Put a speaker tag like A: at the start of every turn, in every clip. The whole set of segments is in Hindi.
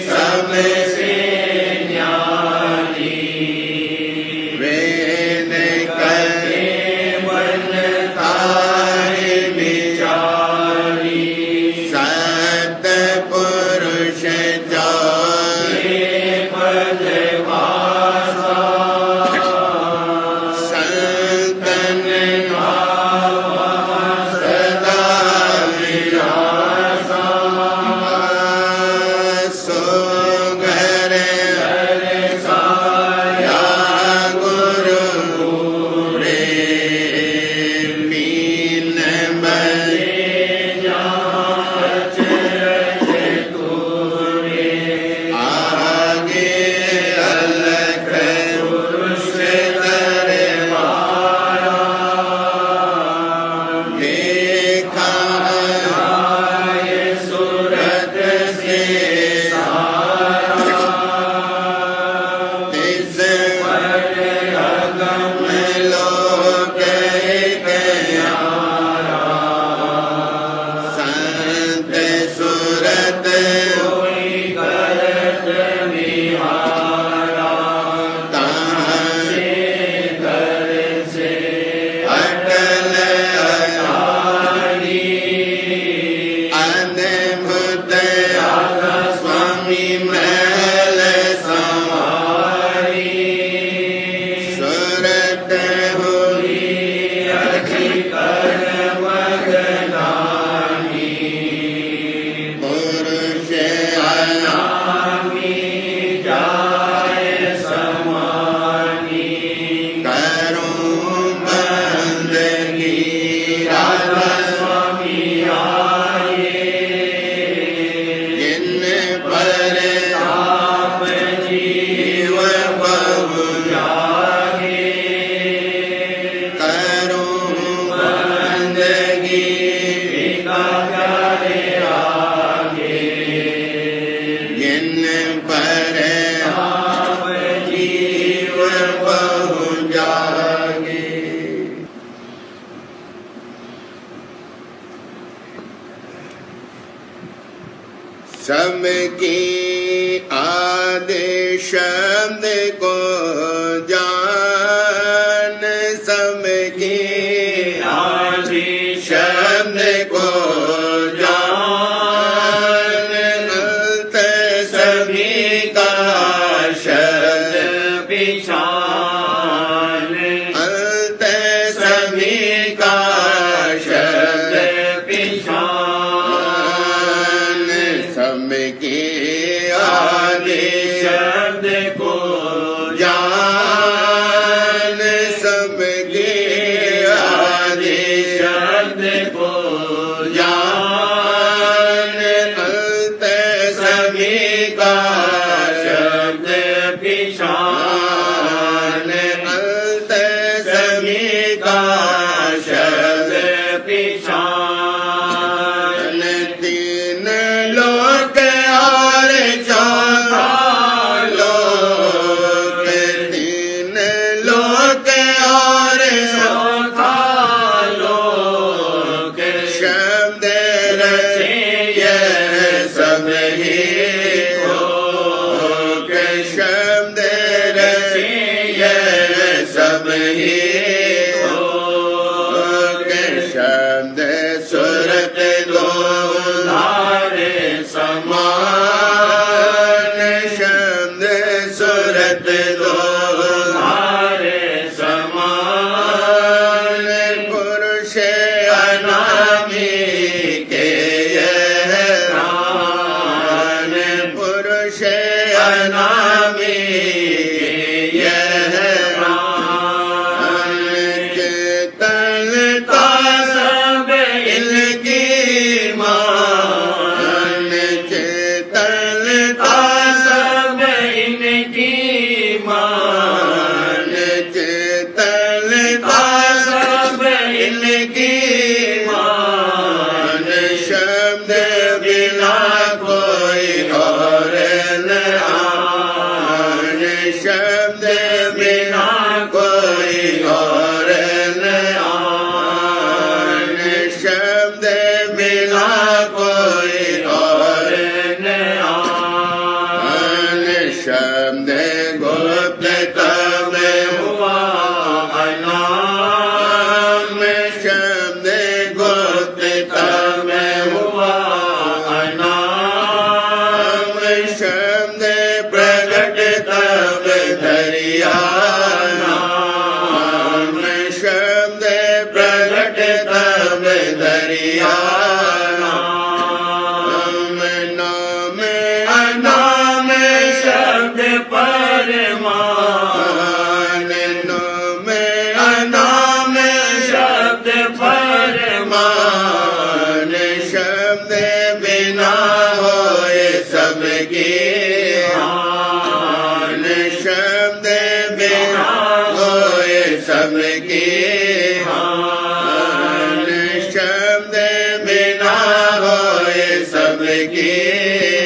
A: Sam परताप जीव बहु जागे। करूं बंदगी बिका प्यारे आगे। जिन परताप जीव बहु जागे। सबकी आदेश शब्द को जान। सबकी आदेश शब्द को जान। अंत सभी का शब्द पिछान। अंत सभी का शब्द पिछान। सबके आदेश शब्द को जान। सबके आदेश शब्द को जान। अंत सभी का शब्द पिछान। अंत सभी का शब्द पिछान। तीन लोक और चौथा लोक। तीन लोक और चौथा लोक। शब्द रचे यह सब ही लोक। शब्द रचे यह सब ही लोक। शब्द सुरत दो धारे समान। शब्द सुरत दो धारे समान। पुरुष अनामी के यह प्राण। पुरुष अनामी के यह प्राण। चेतनता सब इनकी मान। चेतनता सब इनकी मान। चेतनता सब इनकी मान। शब्द बिना कोई और न आन। शब्द बिना कोई और न आन। शब्द बिना कोई और न आन। शब्द गुप्त तब हुआ अनाम। शब्द गुप्त तब हुआ अनाम। शब्द प्रगट तब धरिया नाम। शब्द प्रगट तब धरिया नाम। नाम अनाम शब्द परमान। नाम अनाम शब्द परमान। शब्द बिना होए सबकी हान। शब्द बिना होए सबकी हान। शब्द बिना होए सबकी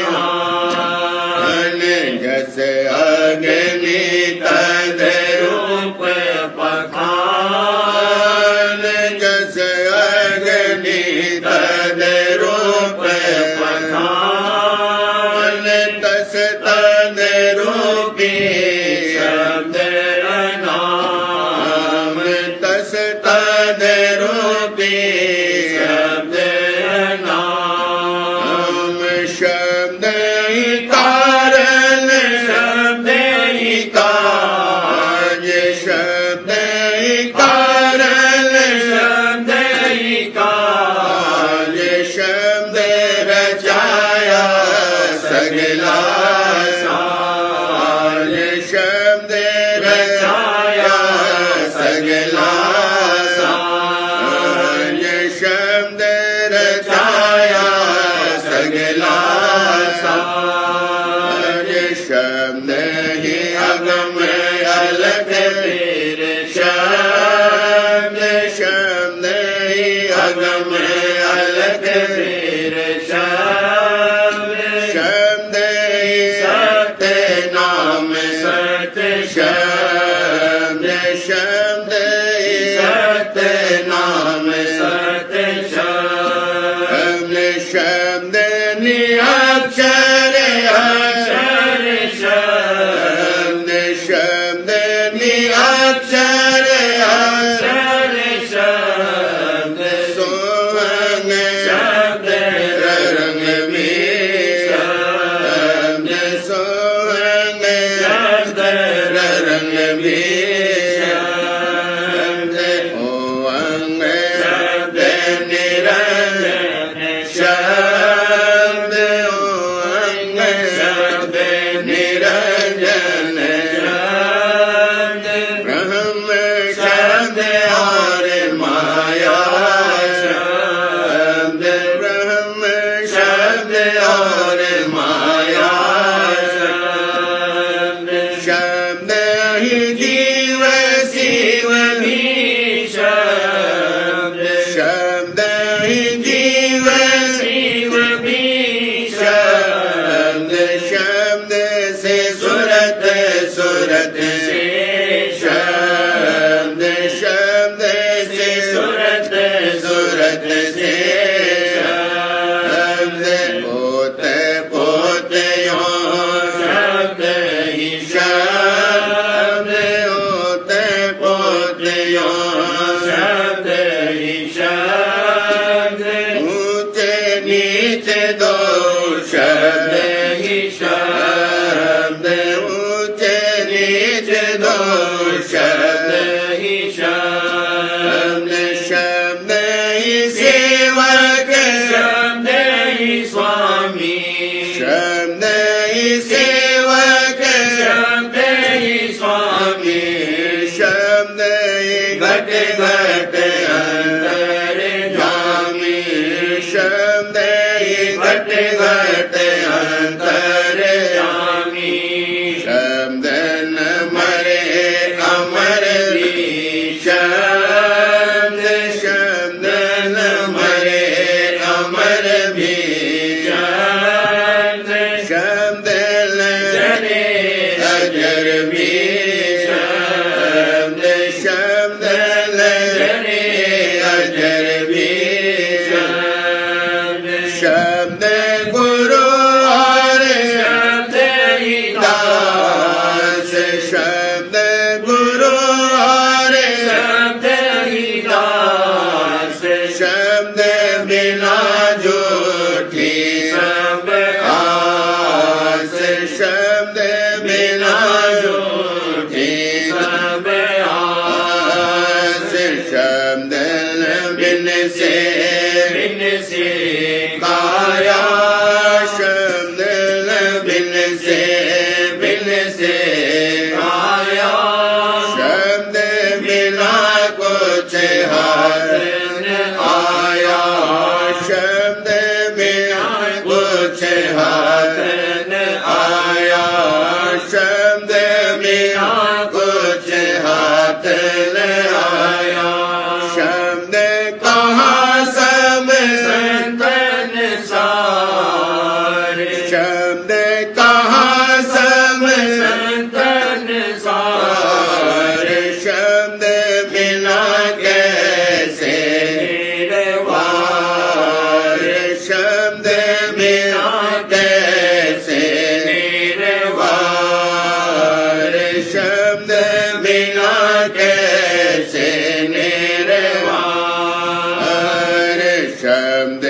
A: हान। जस अग्नि तद रूप पखान। जस अग्नि तद रूप पखान। तस तद रूपी शब्द नाम। तस तद रूपी शब्द नाम। शब्द ही कारण शब्द ही काज। शब्द ही कारण शब्द ही काज। शब्द रचाया सगला साज। भी शब्द ओंग शब्द निरंजन शब्द ओंग शब्द निरंजन शब्द ब्रह्म शब्द और माया शब्द ब्रह्म शब्द और माया शब्द ही जीव शिव भी शब्द शब्द ही जीव शिव भी शब्द शब्द से सुरत सुरत से शब्द शब्द से सुरत सुरत से शब्द पोत पोत यो शब्द ही शब्द पोत पोत यो शब्द ही शब्द ऊंचे नीचे दो शब्द ही शब्द ऊंचे नीचे दो शब्द ही शब्द शब्द ही सेवक शब्द ही स्वामी शब्द ही सेवक शब्द ही स्वामी शब्द ही घट घट अंतर जामी शब्द ही घट घट अंतर जामी शब्द न मरे अमर भी शब्द शब्द न मरे अमर भी शब्द शब्द न जरे अजर भी शब्द शब्द न जरे अजर भी शब्द शब्द गुरु और शब्द ही दास शब्द गुरु और शब्द ही दास शब्द बिना झूठी सब आस शब्द बिना झूठी सब आस शब्द बिन से काया शब्द बिन से काया शब्द बिना कुछ हाथ न आया शब्द बिना कुछ हाथ न आया शब्द बिना कुछ हाथ न आया शब्द कहाँ सब संतन सार शब्द कहाँ सब संतन सार शब्द बिना कैसे निर्वार शब्द बिना कैसे निर्वार शब्द बिना कैसे निर्वार शब्द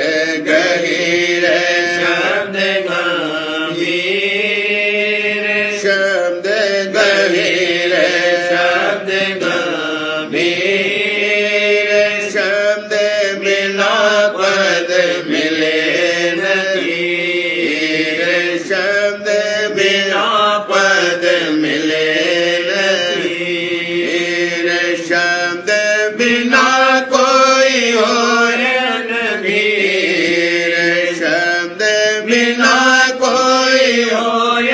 A: गहीर शब्द गंभीर शब्द गहीर शब्द गंभीर शब्द बिना पद मिले नगीर शब्द बिना पद मिले नगीर शब्द बिना कोई और नगीर शब्द बिना कोई और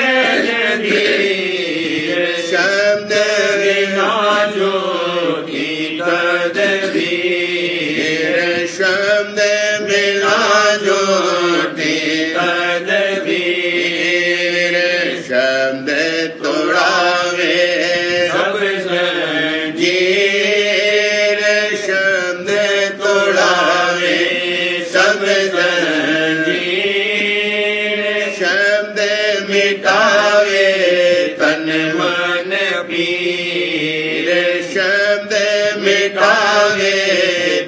A: नगीर शब्द बिना ज्योति तदबीर शब्द बिना ज्योति तदबीर शब्द तोड़ावे सब जंजीर शब्द तोड़ावे सब जंजीर शब्द मिटावे तन मन पीर शब्द मिटावे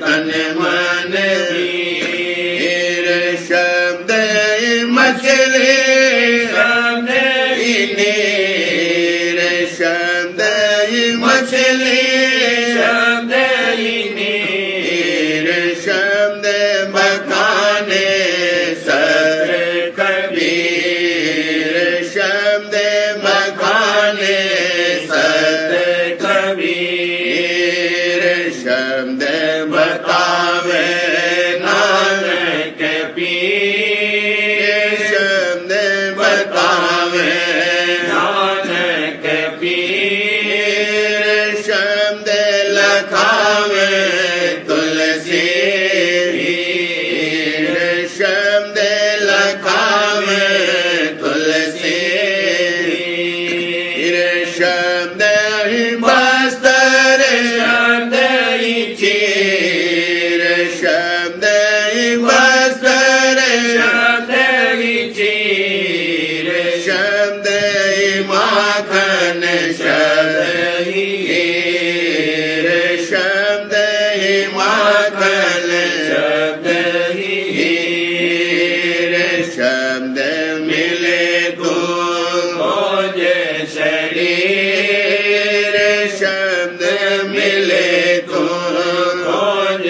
A: तन मन पीर शब्द मछली शब्द नीर शब्द माखन शब्द हीर शब्द ही माखन शब्द हीर शब्द मिले तो खोज शरीर शब्द मिले तो खोज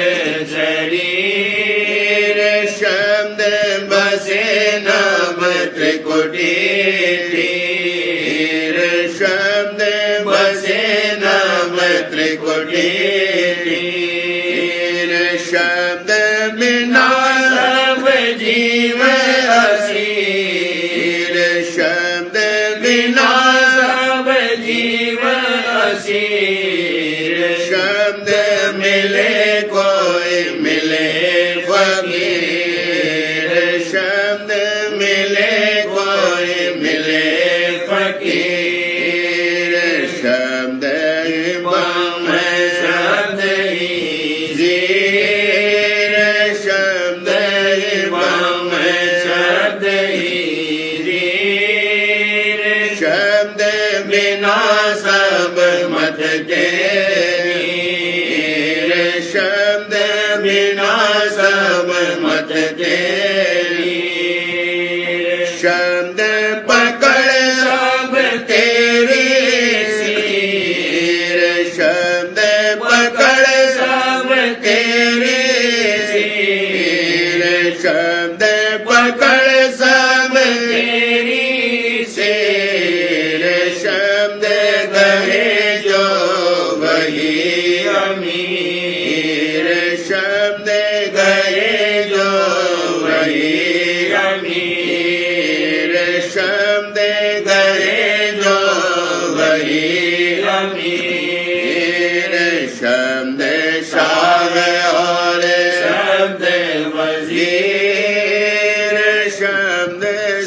A: शरीर शब्द बसे नभ त्रिकुटी तीर शब्द बसे नभ त्रिकुटी तीर शब्द बिना सब जीव असीर शब्द बिना सब जीव असीर शब्द मिले कोई मिले फकीर शब्द मिले कोई मिले फकीर शब्द बम शब्द ही जीर शब्द बम शब्द ही जीर शब्द बिना सब मत के नीर शब्द बिना सब मत के नीर शब्द पकड़ सब तेरे सिर शब्द पकड़ सब तेरे सिर शब्द पकड़ सब तेरी सिर शब्द कहे जो वही अमीर शब्द गए जो वही अमीर शब्द गए जो वही अमीर शब्द शाह और शब्द वजीर शब्द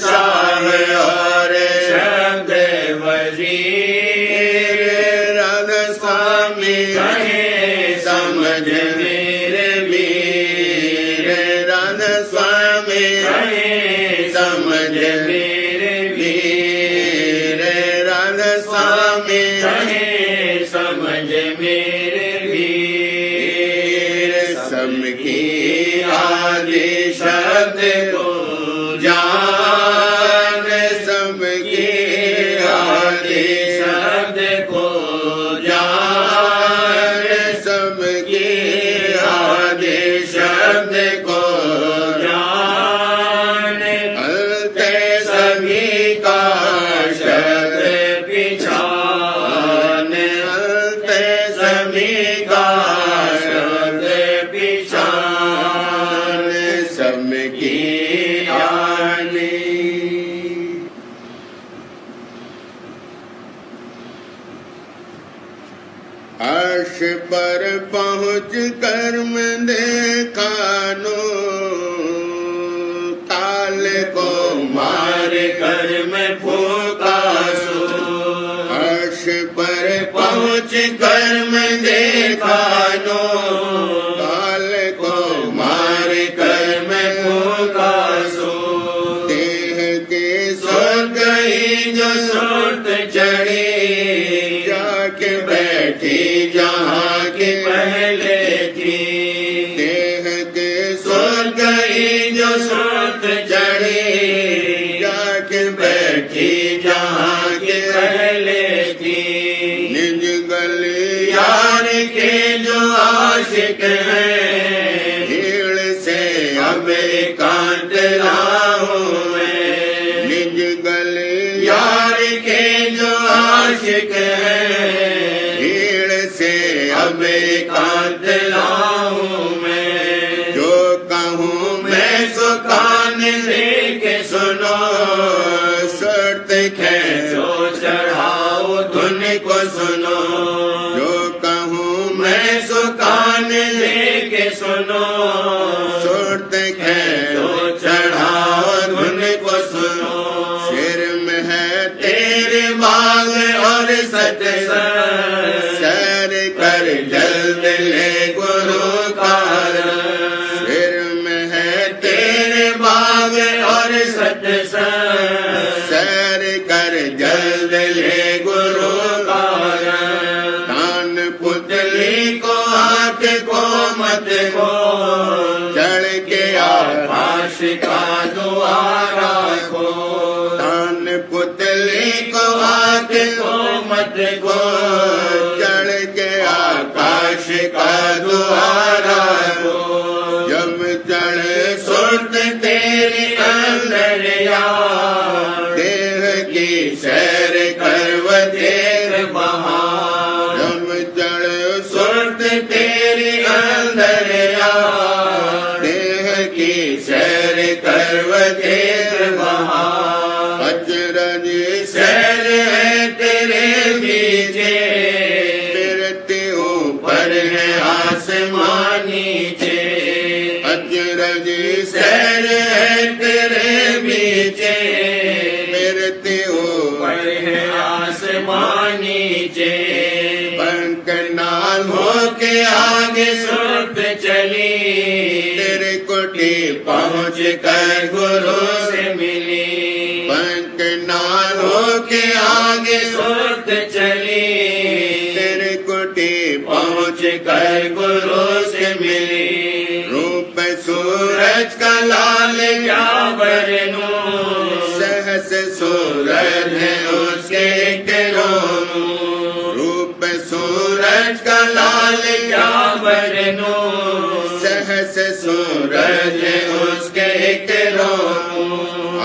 A: शाह और शब्द वजीर राधा स्वामी कहे समझ मेरे वीर राधा स्वामी कहे समझ मेरे वीर राधा स्वामी कहे समझ मेरे वीर सबकी आदि शब्द को जान सबकी आदि शब्द को जान सबकी आदि शब्द को जान अलते सभी का शब्द पिछान अलते सभी का शब्द पिछान सबकी आने अर्श पर पहुँच कर मैं देखा नो ताल को मार कर मैं फूका सो अर्श पर पहुँच कर मैं देखा नो ताल को मार कर मैं फूका सो देह के सो गई जो सुरत चढ़ी जाके बैठी जहाँ के पहले थी देह के सो गई जो सुरत चढ़ी जाके बैठी जहाँ के पहले थी निज गली यार के जो आशिक हैं भीड़ से अब एकांत राहों में निज गली यार के जो आशिक हैं भीड़ से अब एकांत राहों में जो कहूँ मैं सो कान लेके सुनो शर्त खींचो चढ़ाओ धुन को सुनो जो कहूँ मैं सो कान लेके सुनो शर्त खींचो चढ़ाओ धुन को सुनो सिर में है तेरे बाग और सत्संग सैर कर जल्द ले गुरु का सिर में है तेरे बाग और सत्संग सैर कर जल्द ले गुरु का दान पुतली को हाथ को मत को चढ़ के आकाश का द्वारा को दान पुतली को हाथ को मत को चढ़ के आकाश का द्वारा को जब चढ़े सुरत तेरी अंदरिया देह की सैर करव देर बहार जब चढ़े सुरत तेरी अंदरिया देह की सैर करव देर बहार अचरज सैर है तेरे बीचे फिरते ऊपर है आसमान नीचे अचरज सैर है तेरे बीचे फिरते ऊपर है आसमान नीचे पंकनाल होके आगे सुरत चली तेरे कुटी पहुँच कर गुरु से मिली पंकनाल होके आगे सुरत चली तेरे कुटी पहुँच कर गुरु से मिली रूप सूरज का लाल क्या बरनू सहस सूरज है उसके किरणों रूप सूरज का लाल क्या बरनू सहस सूरज है उसके किरणों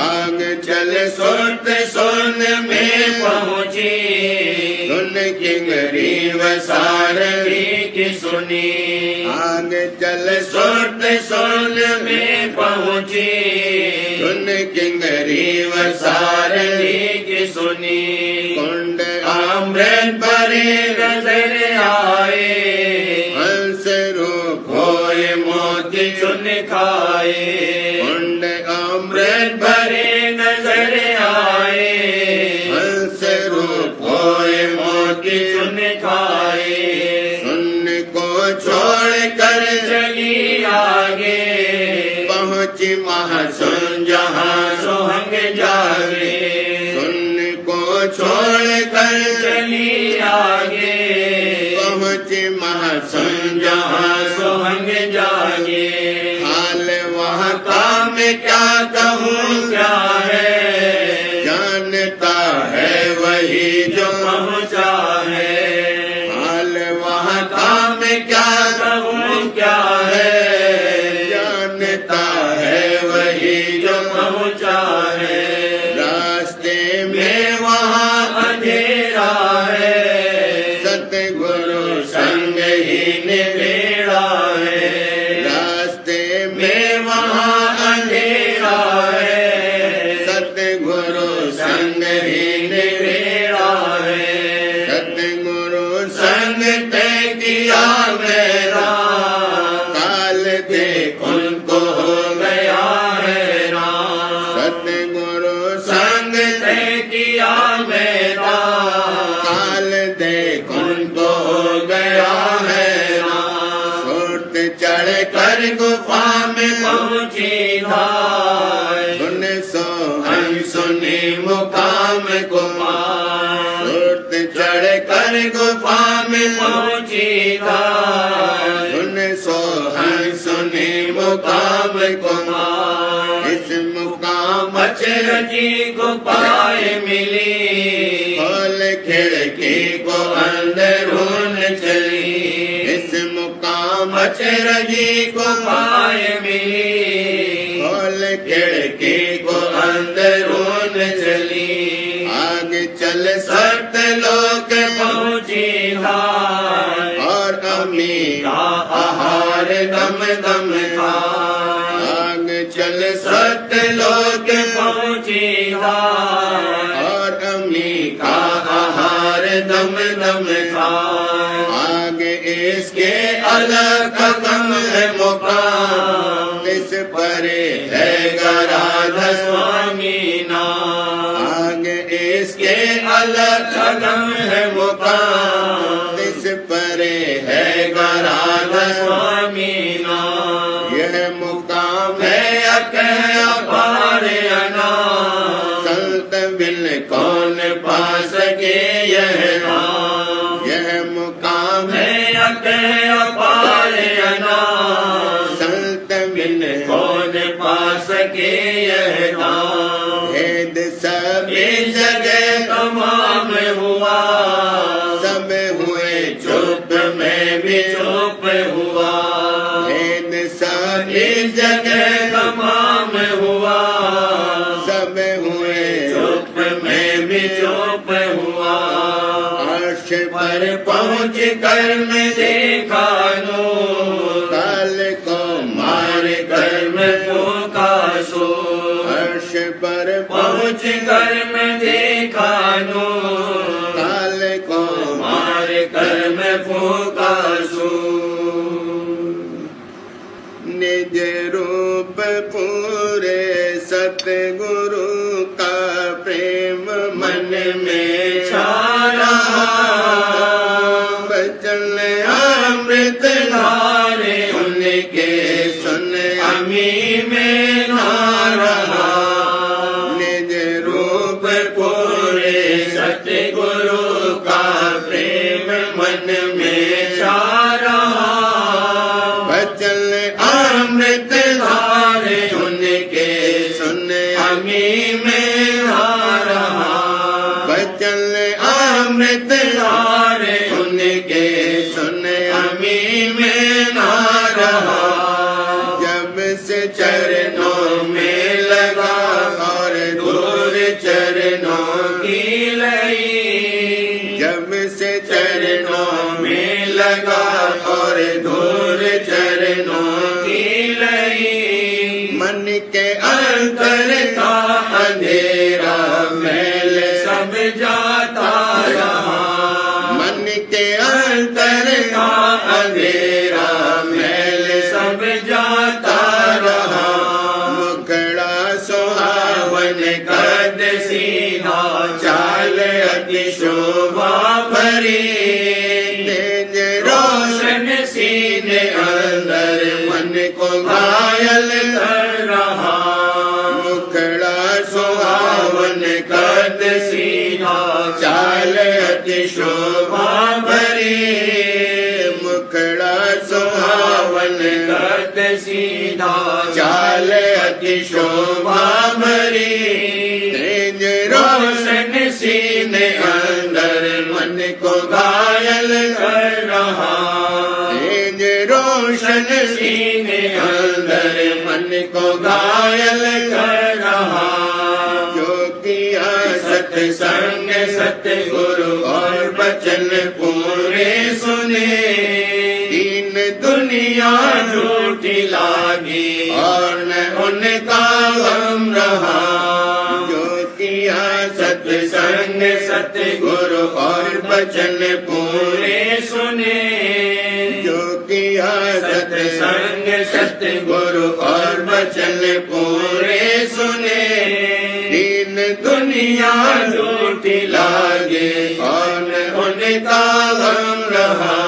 A: आग चल सुरत सुन में पहुँची सुन किंगरी वसारणी की सुनी आग चल सुरत सुन में पहुँची सुन किंगरी वसारणी की सुनी कुंड अमृत भरे नजर आए हंस रूप होए मोती चुन खाए कुंड अमृत भरे नजर आए हंस रूप होए मोती चुन खाए सुन को छोड़ कर चली आगे पहुँची महासुन जहाँ सोहंग जागे सुन को छोड़ कर चली आगे पहुँची महासुन जहाँ सोहंग जागे हाल वहाँ का मैं क्या कहूँ क्या है जानता है वही जो पहुँचा है हाल वहाँ का मैं क्या कहूँ क्या है जानता है वही जो पहुँचा है रास्ते में वहाँ अंधेरा है सतगुरु संग ही निबेड़ा है रास्ते में वहाँ अंधेरा है सतगुरु संग ही निबेड़ा है सतगुरु संग तय किया मेरा काल देख उनको हो गया है ना सतगुरु संग तय किया मेरा काल देख उनको हो गया है ना सुरत चढ़ कर गुफा में पहुँची धाय सुन सोहन सुनी मुकाम कुमार सुरत चढ़ कर गुफा में पहुँची धाय सुन सोहन सुनी मुकाम कुमार इस मुकाम अचरजी गुफाएं मिली खोल खिड़की को अंदरून चली इस मुकाम अचरजी गुफाएं मिली खोल खिड़की को अंदरून चली आगे चल सत लोग पहुँची धाय और अम्मी का आहार दम दम था आगे चल सत लोग पहुँची धाय और अम्मी का आहार दम दम था आगे इसके अलग कदम है मुकाम इस परे है गराधा स्वामी नाम आगे इसके अलग कदम है मुकाम इस परे है गराधा स्वामी नाम यह मुकाम है अपार अना संत बिन कौन पा सके यह नाम, यह मुकाम है अपार अनाम, संत बिन कौन पा सके यह नाम। भेद सब इस जगह तमाम हुआ, सब हुए चुप मैं भी चुप हुआ। भेद सब इस जगह तमाम हुआ, सब हुए चुप मैं भी चुप हुआ। अर्श पर पहुँच कर मैं देखा नूर, काल को मार कर मैं फूका सूर। अर्श पर पहुँच कर मैं देखा नूर, काल को मार कर मैं फूका सूर। निज रूप पूरे सतगुरु का प्रेम मन में छा रहा, बचन अमृत धारे उनके सुन अमी में ना रहा। निज रूप पूरे सतगुरु का प्रेम मन में छा रहा, बचन अमृत धारे उनके सुन अमी में ना रहा। बचन अमृत धारे उनके सुन अमी में ना रहा। जब से चरणों में लगा और दूर चरणों की लई, जब से चरणों में लगा और दूर चरणों की लई। मन के अंतर का अंधेरा मैल सब जाता रहा, मन के अंतर का अंधेरा मैल सब जाता रहा। मुखड़ा सुहावन कद सीधा चाल अति शोभा भरी, तेज रोशन सीने अंदर मन को घायल कर रहा। मुखड़ा सुहावन कद सीधा चाल अति शोभा भरी, मुखड़ा सुहावन कद सीधा चाल अति शोभा भरी। तेज रोशन सीने अंदर मन को घायल कर रहा, तेज रोशन सीने अंदर मन को घायल कर रहा। जो किया सत्संग सतगुरु और बचन पूरे सुने, दीन दुनिया झूठी लागी और न उनका गम रहा। जो किया सत्संग सतगुरु और बचन पूरे सुने, जो किया सत्संग सतगुरु और बचन पूरे सुने, दीन दुनिया झूठी लागे और न उनका गम रहा।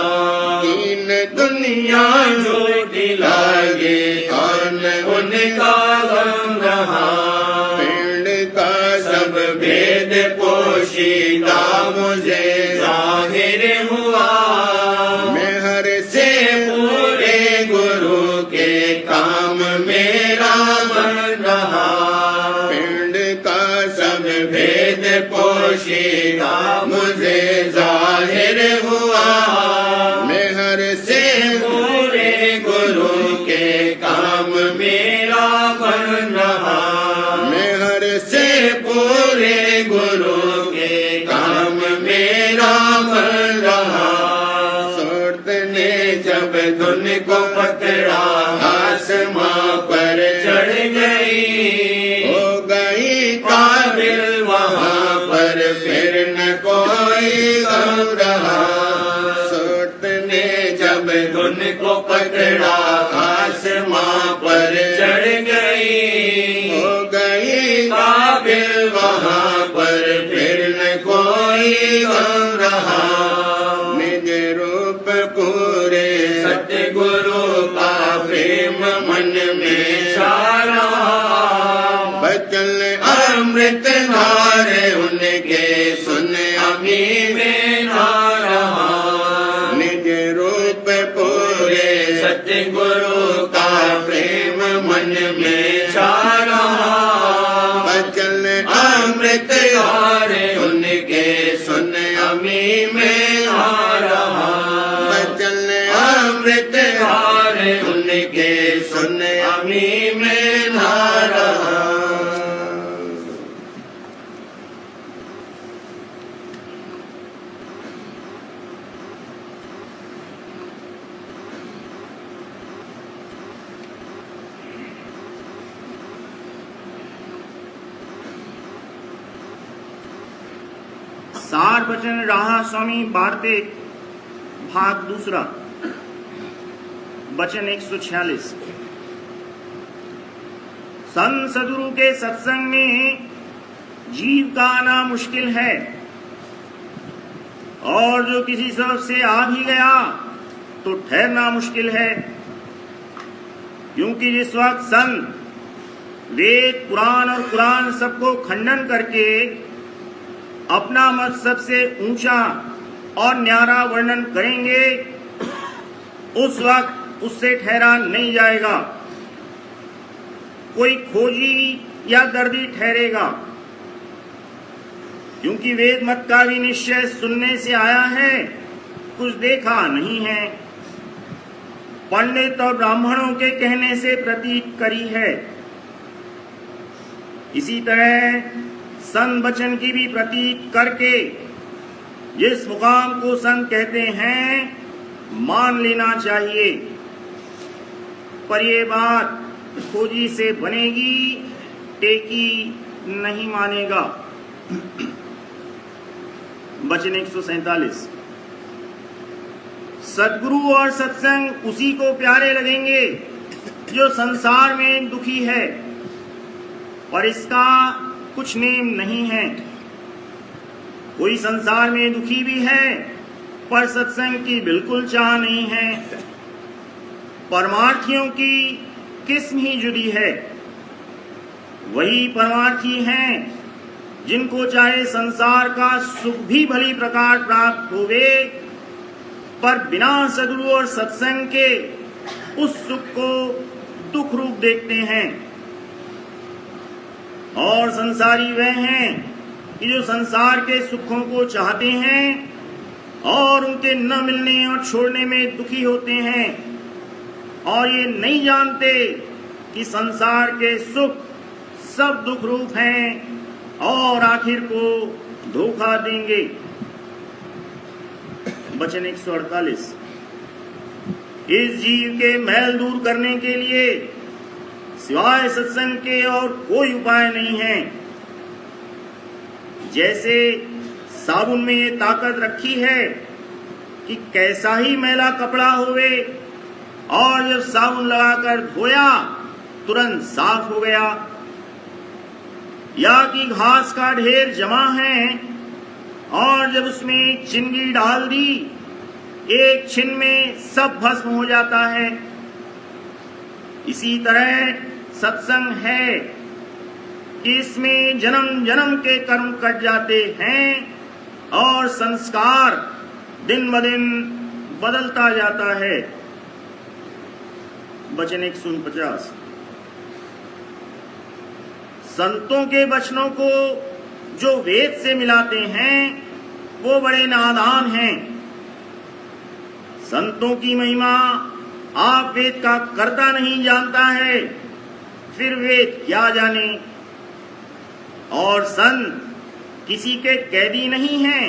A: दीन दुनिया झूठी लागे और न उनका गम रहा। पिंड का सब भेद पोशीदा मुझे जाहिर हुआ, मैं हर से पूरे गुरु के काम मेरा बन रहा। पिंड का सब भेद पोशीदा मुझे जाहिर हुआ, मैं हर से पूरे गुरु के काम मेरा बन रहा। मैं हर से पूरे गुरु के काम मेरा बन रहा। सूरत ने जब धुन को पकड़ा आसमां पर चढ़ गई, हो गई काबिल वहाँ पर फिर न कोई गम रहा। सूरत ने जब धुन को पकड़ा आसमां पर चढ़ गई, हो गई काबिल वहाँ पर फिर न कोई गम रहा। निज रूप पूरे सतगुरु का प्रेम मन में छा रहा, बचन अमृत धारे उनके सुन अमी में ना रहा। निज रूप पूरे सतगुरु का प्रेम मन में छा रहा। बचन अमृत धारे उनके सुन अमी में आ रहा। बचन अमृत धारे उनके सुन अमी में आ रहा।
B: सार बचन राहा स्वामी बारते भाग दूसरा वचन 146। संत सदगुरु के सत्संग में जीव का आना मुश्किल है, और जो किसी सबब से आ भी गया तो ठहरना मुश्किल है। क्योंकि जिस वक्त संत वेद पुराण और कुरान सबको खंडन करके अपना मत सबसे ऊंचा और न्यारा वर्णन करेंगे, उस वक्त उससे ठहरा नहीं जाएगा। कोई खोजी या दर्दी ठहरेगा, क्योंकि वेद मत का भी निश्चय सुनने से आया है, कुछ देखा नहीं है। पंडित और ब्राह्मणों के कहने से प्रतीत करी है। इसी तरह संत वचन की भी प्रतीत करके जिस मुकाम को संत कहते हैं मान लेना चाहिए। पर ये बात खोजी से बनेगी, टेकी नहीं मानेगा। वचन 147। सद्गुरु और सत्संग उसी को प्यारे लगेंगे जो संसार में दुखी है, पर इसका कुछ नेम नहीं है। कोई संसार में दुखी भी है, पर सत्संग की बिल्कुल चाह नहीं है। परमार्थियों की किस्म ही जुदी है। वही परमार्थी हैं जिनको चाहे संसार का सुख भी भली प्रकार प्राप्त होवे, पर बिना सद्गुरु और सत्संग के उस सुख को दुख रूप देखते हैं। और संसारी वह हैं कि जो संसार के सुखों को चाहते हैं और उनके न मिलने और छोड़ने में दुखी होते हैं, और ये नहीं जानते कि संसार के सुख सब दुख रूप हैं और आखिर को धोखा देंगे। वचन 148। इस जीव के मैल दूर करने के लिए सिवाय सत्संग के और कोई उपाय नहीं है। जैसे साबुन में ये ताकत रखी है कि कैसा ही मैला कपड़ा होवे, और जब साबुन लगाकर धोया तुरंत साफ हो गया। या कि घास का ढेर जमा है और जब उसमें चिंगी डाल दी, एक छिन में सब भस्म हो जाता है। इसी तरह सत्संग है कि इसमें जन्म जन्म के कर्म कट जाते हैं और संस्कार दिन ब दिन बदलता जाता है। वचन 149। संतों के वचनों को जो वेद से मिलाते हैं वो बड़े नादान हैं। संतों की महिमा आप वेद का कर्ता नहीं जानता है, फिर वेद क्या जाने। और संत किसी के कैदी नहीं हैं।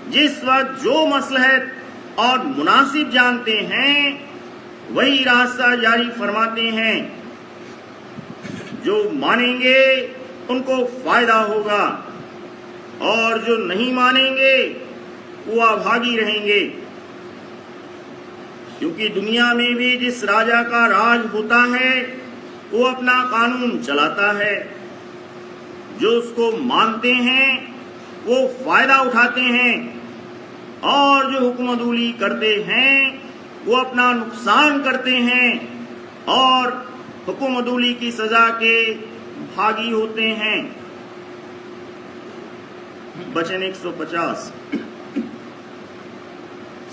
B: जिस वक्त जो मसलहत और मुनासिब जानते हैं वही रास्ता जारी फरमाते हैं। जो मानेंगे उनको फायदा होगा, और जो नहीं मानेंगे वो अभागी रहेंगे। क्योंकि दुनिया में भी जिस राजा का राज होता है वो अपना कानून चलाता है। जो उसको मानते हैं वो फायदा उठाते हैं, और जो हुक्म अदूली करते हैं वो अपना नुकसान करते हैं और हुक्म अदूली की सजा के भागी होते हैं। वचन 150।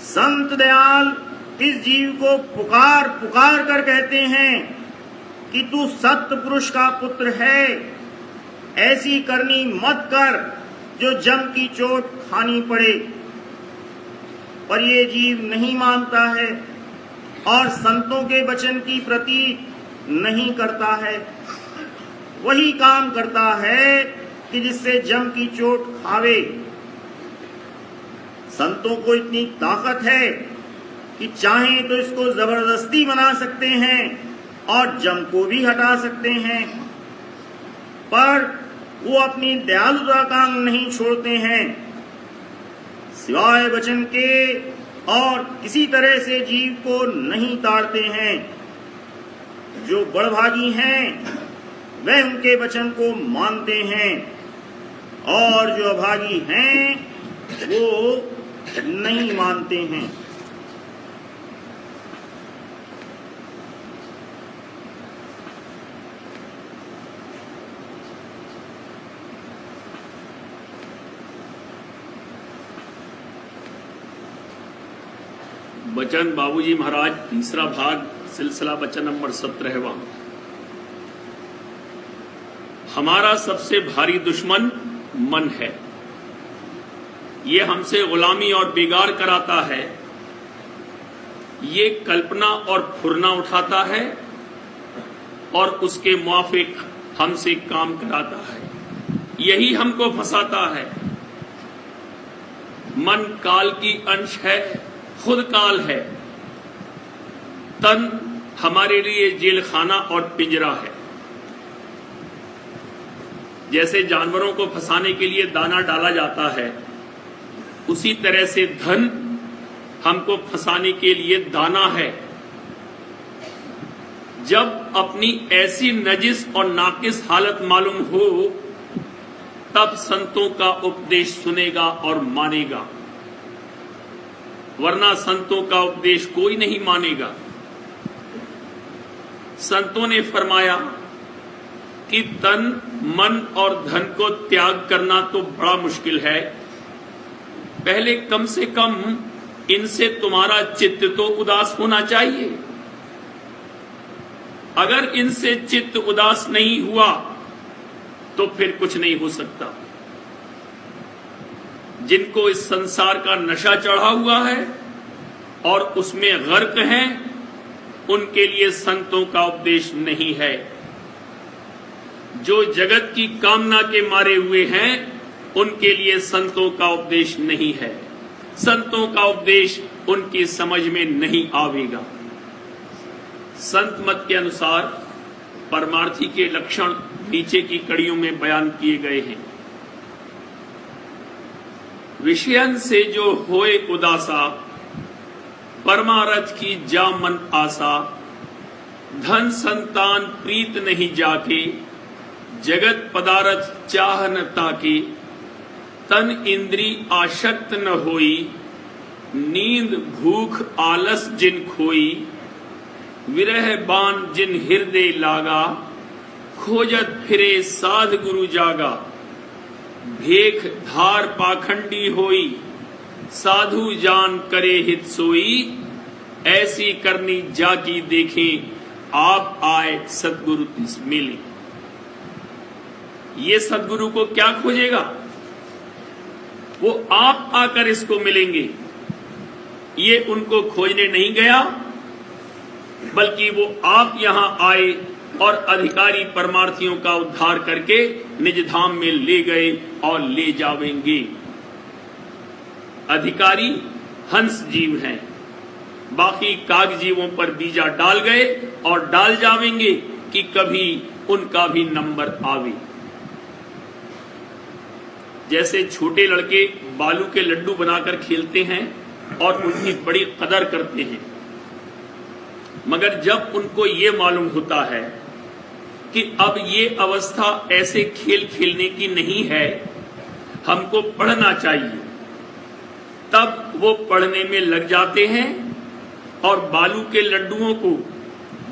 B: संत दयाल इस जीव को पुकार पुकार कर कहते हैं कि तू सत्य पुरुष का पुत्र है, ऐसी करनी मत कर जो जम की चोट खानी पड़े। पर ये जीव नहीं मानता है और संतों के वचन की प्रति नहीं करता है। वही काम करता है कि जिससे जम की चोट खावे। संतों को इतनी ताकत है कि चाहें तो इसको जबरदस्ती बना सकते हैं और जम को भी हटा सकते हैं, पर वो अपनी दयालुता का अंग नहीं छोड़ते हैं। सिवाय वचन के और किसी तरह से जीव को नहीं ताड़ते हैं। जो बड़भागी हैं वे उनके वचन को मानते हैं और जो अभागी हैं वो नहीं मानते हैं।
C: वचन बाबूजी महाराज, तीसरा भाग, सिलसिला वचन नंबर 17वां। हमारा सबसे भारी दुश्मन मन है। ये हमसे गुलामी और बिगाड़ कराता है। ये कल्पना और फुरना उठाता है और उसके मुआफिक हमसे काम कराता है। यही हमको फंसाता है। मन काल की अंश है, खुद काल है। तन हमारे लिए जेल खाना और पिंजरा है। जैसे जानवरों को फंसाने के लिए दाना डाला जाता है, उसी तरह से धन हमको फंसाने के लिए दाना है। जब अपनी ऐसी नजिस और नाकिस हालत मालूम हो, तब संतों का उपदेश सुनेगा और मानेगा, वरना संतों का उपदेश कोई नहीं मानेगा। संतों ने फरमाया कि तन, मन और धन को त्याग करना तो बड़ा मुश्किल है। पहले कम से कम इनसे तुम्हारा चित्त तो उदास होना चाहिए। अगर इनसे चित्त उदास नहीं हुआ तो फिर कुछ नहीं हो सकता। जिनको इस संसार का नशा चढ़ा हुआ है और उसमें गर्क हैं, उनके लिए संतों का उपदेश नहीं है। जो जगत की कामना के मारे हुए हैं, उनके लिए संतों का उपदेश नहीं है। संतों का उपदेश उनकी समझ में नहीं आवेगा। संत मत के अनुसार परमार्थी के लक्षण नीचे की कड़ियों में बयान किए गए हैं। विषयन से जो होए उदासा, परमारथ की जा मन आसा। धन संतान प्रीत नहीं जाके, जगत पदारथ चाह न ताके। तन इंद्री आशक्त न होई, नींद भूख आलस जिन खोई। विरह बान जिन हृदय लागा, खोजत फिरे साध गुरु जागा। भेख धार पाखंडी होई, साधु जान करे हित सोई। ऐसी करनी जाकी देखें, आप आए सदगुरु तिस मिले। ये सदगुरु को क्या खोजेगा? वो आप आकर इसको मिलेंगे। ये उनको खोजने नहीं गया, बल्कि वो आप यहां आए और अधिकारी परमार्थियों का उद्धार करके निज धाम में ले गए और ले जावेंगे। अधिकारी हंस जीव हैं, बाकी काग जीवों पर बीजा डाल गए और डाल जावेंगे कि कभी उनका भी नंबर आवे। जैसे छोटे लड़के बालू के लड्डू बनाकर खेलते हैं और उनकी बड़ी कदर करते हैं, मगर जब उनको ये मालूम होता है कि अब ये अवस्था ऐसे खेल खेलने की नहीं है, हमको पढ़ना चाहिए, तब वो पढ़ने में लग जाते हैं और बालू के लड्डुओं को,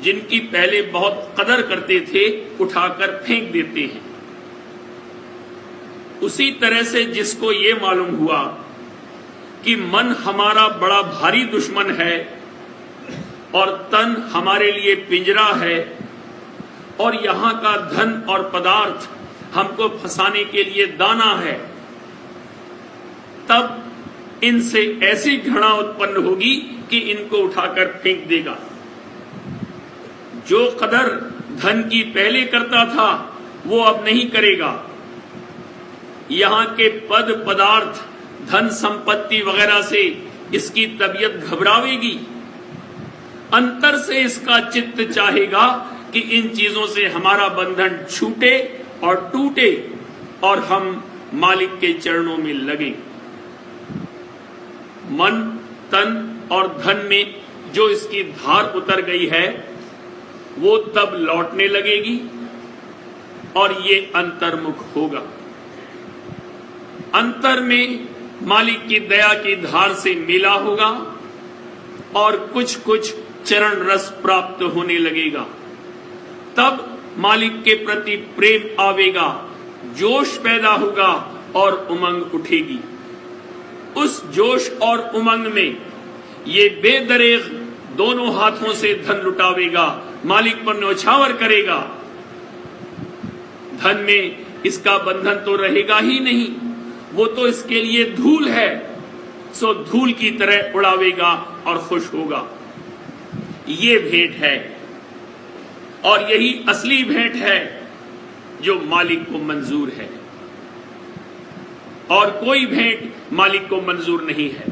C: जिनकी पहले बहुत कदर करते थे, उठाकर फेंक देते हैं। उसी तरह से जिसको ये मालूम हुआ कि मन हमारा बड़ा भारी दुश्मन है और तन हमारे लिए पिंजरा है और यहां का धन और पदार्थ हमको फंसाने के लिए दाना है, तब इनसे ऐसी घृणा उत्पन्न होगी कि इनको उठाकर फेंक देगा। जो कदर धन की पहले करता था वो अब नहीं करेगा। यहां के पद पदार्थ धन संपत्ति वगैरह से इसकी तबीयत घबरावेगी। अंतर से इसका चित्त चाहेगा कि इन चीजों से हमारा बंधन छूटे और टूटे और हम मालिक के चरणों में लगे। मन तन और धन में जो इसकी धार उतर गई है वो तब लौटने लगेगी और ये अंतर्मुख होगा। अंतर में मालिक की दया की धार से मिला होगा और कुछ कुछ चरण रस प्राप्त होने लगेगा। तब मालिक के प्रति प्रेम आवेगा, जोश पैदा होगा और उमंग उठेगी। उस जोश और उमंग में ये बेदरेग दोनों हाथों से धन लुटावेगा, मालिक पर न्यौछावर करेगा। धन में इसका बंधन तो रहेगा ही नहीं, वो तो इसके लिए धूल है, सो धूल की तरह उड़ावेगा और खुश होगा। ये भेंट है और यही असली भेंट है जो मालिक को मंजूर है, और कोई भेंट मालिक को मंजूर नहीं है।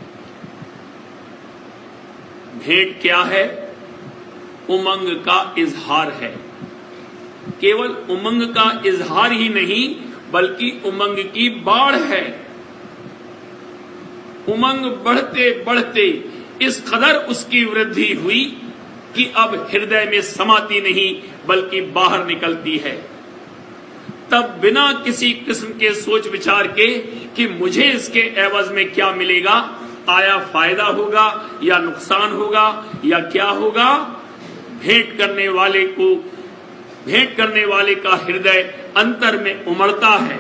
C: भेंट क्या है? उमंग का इजहार है। केवल उमंग का इजहार ही नहीं बल्कि उमंग की बाढ़ है। उमंग बढ़ते बढ़ते इस कदर उसकी वृद्धि हुई कि अब हृदय में समाती नहीं बल्कि बाहर निकलती है। तब बिना किसी किस्म के सोच विचार के कि मुझे इसके एवज में क्या मिलेगा, आया फायदा होगा या नुकसान होगा या क्या होगा, भेंट करने वाले का हृदय अंतर में उमड़ता है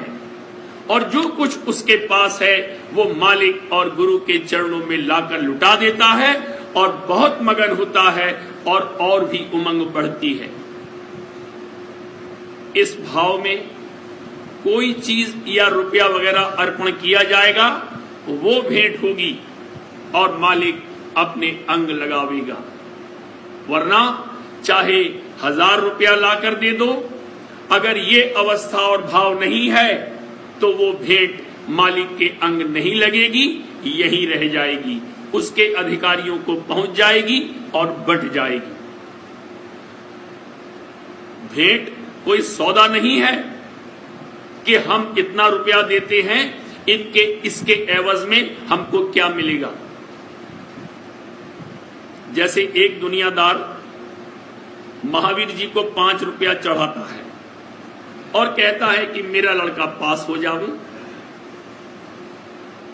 C: और जो कुछ उसके पास है वो मालिक और गुरु के चरणों में लाकर लुटा देता है और बहुत मगन होता है और भी उमंग बढ़ती है। इस भाव में कोई चीज या रुपया वगैरह अर्पण किया जाएगा, वो भेंट होगी और मालिक अपने अंग लगावेगा। वरना चाहे 1000 रुपया लाकर दे दो, अगर ये अवस्था और भाव नहीं है तो वो भेंट मालिक के अंग नहीं लगेगी, यहीं रह जाएगी, उसके अधिकारियों को पहुंच जाएगी और बट जाएगी। भेंट कोई सौदा नहीं है कि हम इतना रुपया देते हैं, इसके एवज में हमको क्या मिलेगा। जैसे एक दुनियादार महावीर जी को 5 रुपया चढ़ाता है और कहता है कि मेरा लड़का पास हो जावे।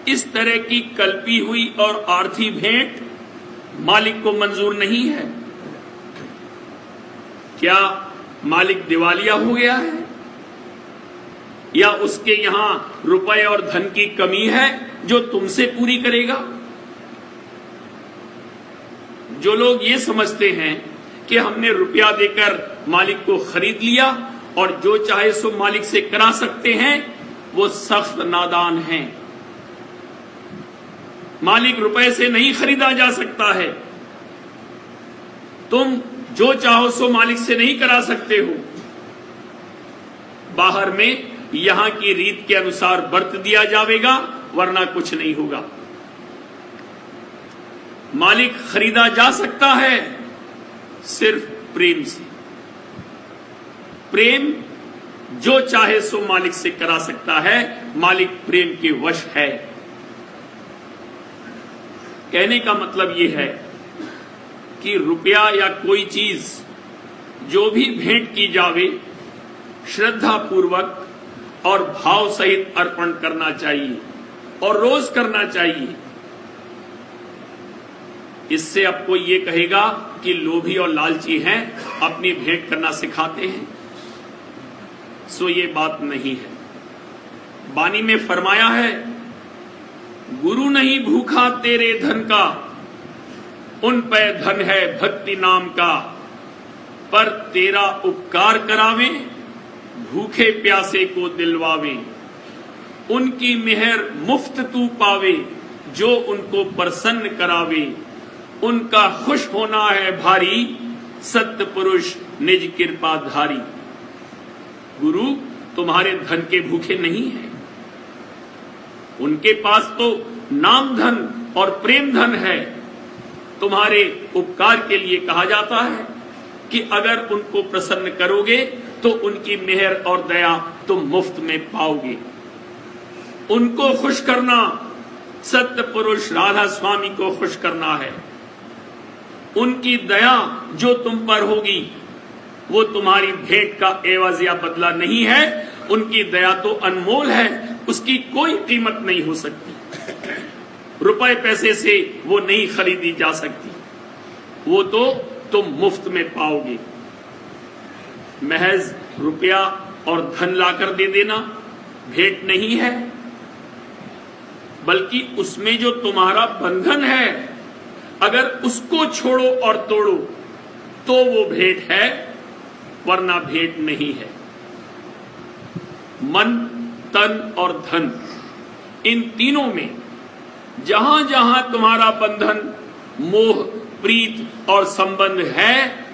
C: इस तरह की कल्पी हुई और आर्थी भेंट मालिक को मंजूर नहीं है। क्या मालिक दिवालिया हो गया है या उसके यहां रुपए और धन की कमी है जो तुमसे पूरी करेगा? जो लोग ये समझते हैं कि हमने रुपया देकर मालिक को खरीद लिया और जो चाहे सो मालिक से करा सकते हैं, वो सख्त नादान हैं। मालिक रुपए से नहीं खरीदा जा सकता है। तुम जो चाहो सो मालिक से नहीं करा सकते हो। बाहर में यहां की रीत के अनुसार बरत दिया जाएगा, वरना कुछ नहीं होगा। मालिक खरीदा जा सकता है सिर्फ प्रेम से। प्रेम जो चाहे सो मालिक से करा सकता है, मालिक प्रेम के वश है। कहने का मतलब यह है कि रुपया या कोई चीज जो भी भेंट की जावे, श्रद्धा पूर्वक और भाव सहित अर्पण करना चाहिए और रोज करना चाहिए। इससे अब कोई ये कहेगा कि लोभी और लालची हैं, अपनी भेंट करना सिखाते हैं, सो ये बात नहीं है। वाणी में फरमाया है, गुरु नहीं भूखा तेरे धन का, उन पे धन है भक्ति नाम का। पर तेरा उपकार करावे, भूखे प्यासे को दिलवावे। उनकी मेहर मुफ्त तू पावे, जो उनको प्रसन्न करावे। उनका खुश होना है भारी, सत्य पुरुष निज कृपा धारी। गुरु तुम्हारे धन के भूखे नहीं है, उनके पास तो नाम धन और प्रेम धन है। तुम्हारे उपकार के लिए कहा जाता है कि अगर उनको प्रसन्न करोगे तो उनकी मेहर और दया तुम मुफ्त में पाओगे। उनको खुश करना, सत्य पुरुष राधा स्वामी को खुश करना है। उनकी दया जो तुम पर होगी वो तुम्हारी भेंट का एवज या बदला नहीं है। उनकी दया तो अनमोल है, उसकी कोई कीमत नहीं हो सकती। रुपए पैसे से वो नहीं खरीदी जा सकती, वो तो तुम मुफ्त में पाओगे। महज रुपया और धन लाकर दे देना भेंट नहीं है, बल्कि उसमें जो तुम्हारा बंधन है, अगर उसको छोड़ो और तोड़ो तो वो भेंट है, वरना भेंट नहीं है। मन, तन और धन, इन तीनों में जहां जहां तुम्हारा बंधन, मोह, प्रीत और संबंध है,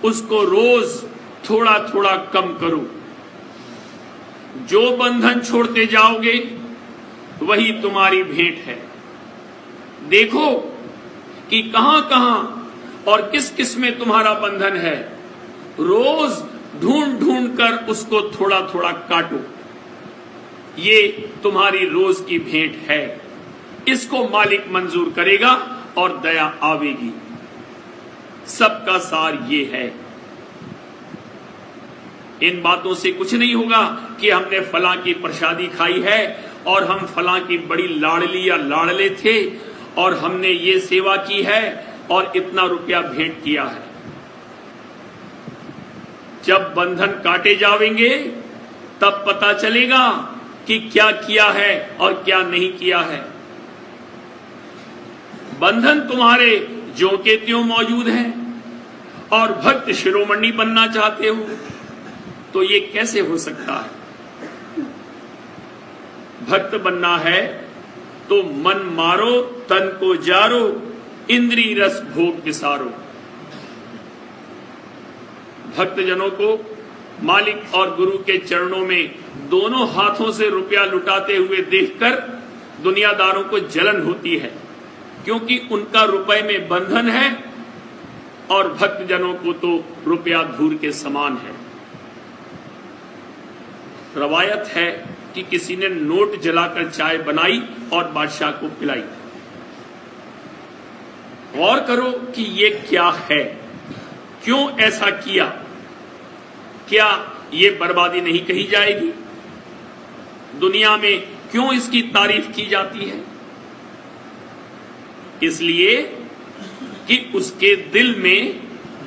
C: उसको रोज थोड़ा थोड़ा कम करो। जो बंधन छोड़ते जाओगे वही तुम्हारी भेंट है। देखो कि कहां कहां और किस किस में तुम्हारा बंधन है, रोज ढूंढ ढूंढ कर उसको थोड़ा थोड़ा काटो। ये तुम्हारी रोज की भेंट है, इसको मालिक मंजूर करेगा और दया आवेगी। सबका सार ये है। इन बातों से कुछ नहीं होगा कि हमने फलां की प्रसादी खाई है और हम फलां की बड़ी लाडली या लाडले थे और हमने ये सेवा की है और इतना रुपया भेंट किया है। जब बंधन काटे जाएंगे तब पता चलेगा कि क्या किया है और क्या नहीं किया है। बंधन तुम्हारे ज्यों के त्यों मौजूद हैं और भक्त शिरोमणि बनना चाहते हो तो ये कैसे हो सकता है? भक्त बनना है तो मन मारो, तन को जारो, इंद्री रस भोग विसारो। भक्तजनों को मालिक और गुरु के चरणों में दोनों हाथों से रुपया लुटाते हुए देखकर दुनियादारों को जलन होती है, क्योंकि उनका रुपए में बंधन है और भक्तजनों को तो रुपया धूल के समान है। रवायत है कि किसी ने नोट जलाकर चाय बनाई और बादशाह को पिलाई। गौर करो कि ये क्या है, क्यों ऐसा किया? क्या ये बर्बादी नहीं कही जाएगी? दुनिया में क्यों इसकी तारीफ की जाती है? इसलिए कि उसके दिल में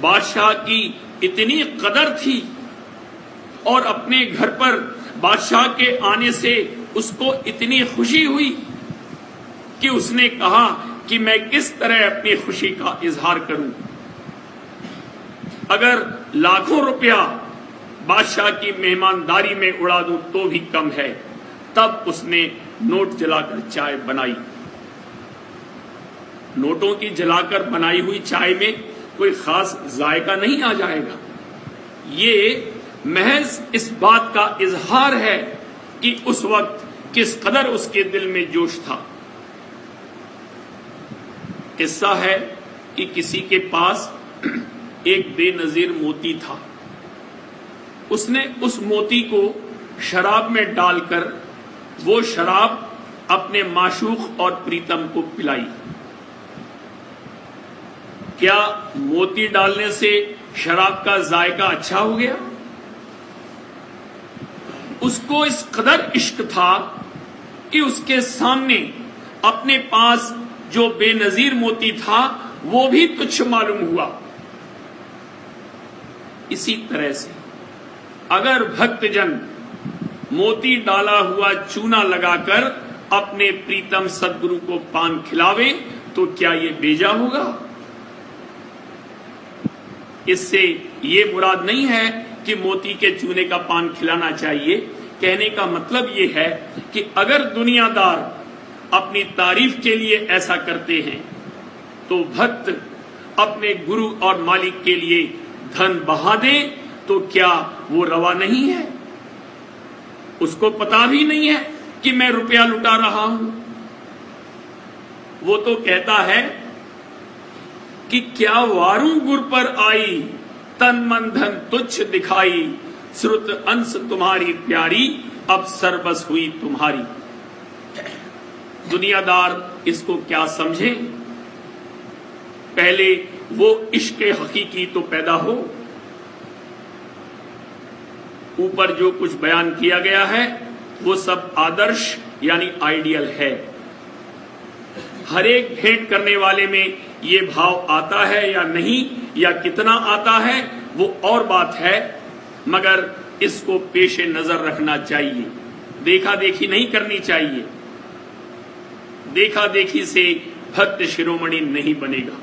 C: बादशाह की इतनी कदर थी और अपने घर पर बादशाह के आने से उसको इतनी खुशी हुई कि उसने कहा कि मैं किस तरह अपनी खुशी का इजहार करूं। अगर लाखों रुपया बादशाह की मेहमानदारी में उड़ा दूं तो भी कम है। तब उसने नोट जलाकर चाय बनाई। नोटों की जलाकर बनाई हुई चाय में कोई खास जायका नहीं आ जाएगा। ये महज इस बात का इजहार है कि उस वक्त किस कदर उसके दिल में जोश था। किस्सा है कि किसी के पास एक बेनजीर मोती था। उसने उस मोती को शराब में डालकर वो शराब अपने माशूक और प्रीतम को पिलाई। क्या मोती डालने से शराब का जायका अच्छा हो गया? उसको इस कदर इश्क था कि उसके सामने अपने पास जो बेनजीर मोती था वो भी तुच्छ मालूम हुआ। इसी तरह से अगर भक्तजन मोती डाला हुआ चूना लगाकर अपने प्रीतम सदगुरु को पान खिलावे तो क्या ये बेजा होगा? इससे ये मुराद नहीं है कि मोती के चूने का पान खिलाना चाहिए। कहने का मतलब ये है कि अगर दुनियादार अपनी तारीफ के लिए ऐसा करते हैं तो भक्त अपने गुरु और मालिक के लिए धन बहा दे तो क्या वो रवा नहीं है? उसको पता भी नहीं है कि मैं रुपया लुटा रहा हूं। वो तो कहता है कि क्या वारू गुर पर आई, तन मन धन तुच्छ दिखाई, श्रुत अंश तुम्हारी प्यारी, अब सर्वस हुई तुम्हारी। दुनियादार इसको क्या समझे? पहले वो इश्क हकीकी तो पैदा हो। ऊपर जो कुछ बयान किया गया है वो सब आदर्श यानी आइडियल है। हर एक भेंट करने वाले में ये भाव आता है या नहीं, या कितना आता है वो और बात है, मगर इसको पेशे नजर रखना चाहिए। देखा देखी नहीं करनी चाहिए। देखा देखी से भक्त शिरोमणि नहीं बनेगा।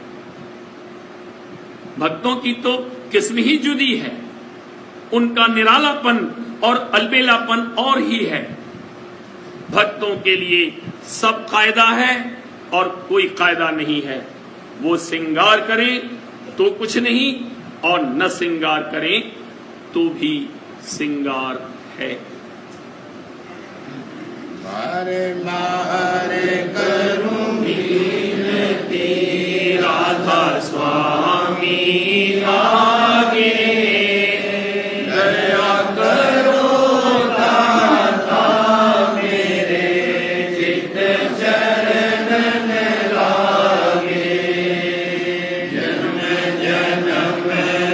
C: भक्तों की तो किस्म ही जुदी है, उनका निरालापन और अलबेलापन और ही है। भक्तों के लिए सब कायदा है और कोई कायदा नहीं है। वो श्रृंगार करें तो कुछ नहीं, और न श्रृंगार करें तो भी श्रृंगार है।
A: बारे बारे करूं विनती,
C: राधा स्वामी आगे,
A: दया करो दाता मेरे, चित्त चरणन लागे। जन्म जन्म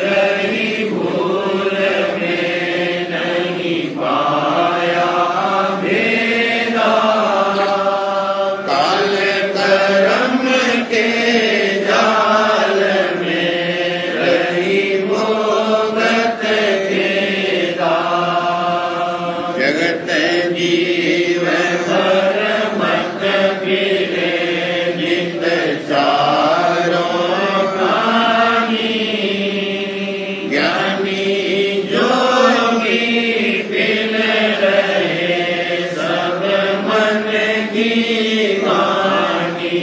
A: रही भूल में नहीं पाया भेदा, काल कर्म के जाल में रही भोगत खेदा। जगत जीव भर मत फिरे, नित चारों प्राणी। ज्ञानी जोगी बिन रहे, सब मन की वाणी।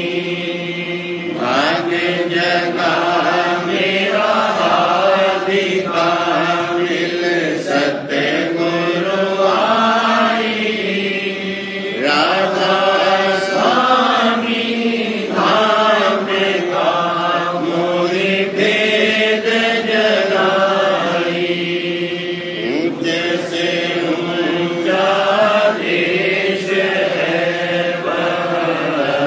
A: भाग्य जगा मेरा हादिका, मिल सतगुरु आई। राधा स्वामी धाम का मोहि भेद जगाई। ऊंचे से ऊंचा देश है वह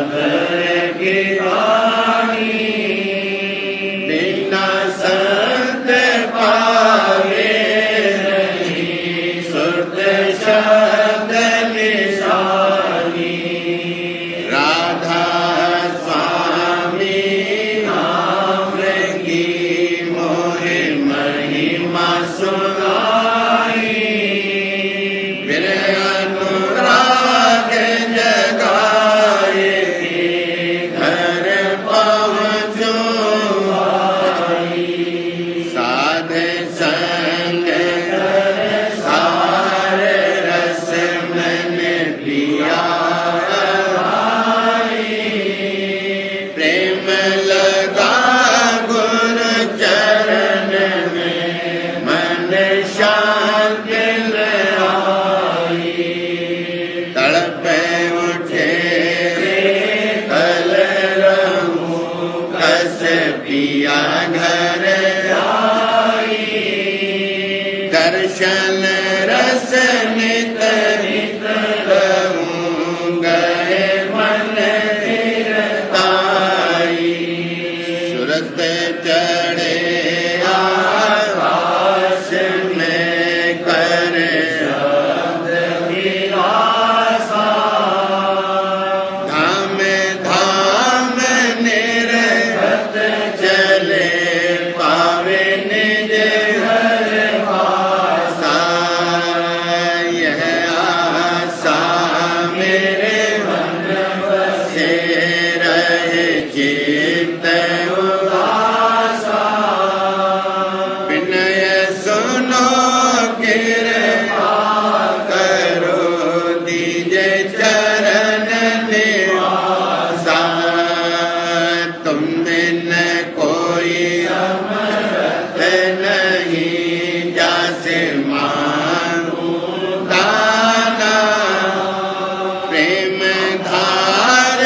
A: से रहे चित्त उदासा, विनय सुनो कृपा करो दीजे चरण निवासा, तुम बिन कोई अमरत नहीं, जासे मानू दाना, प्रेम धार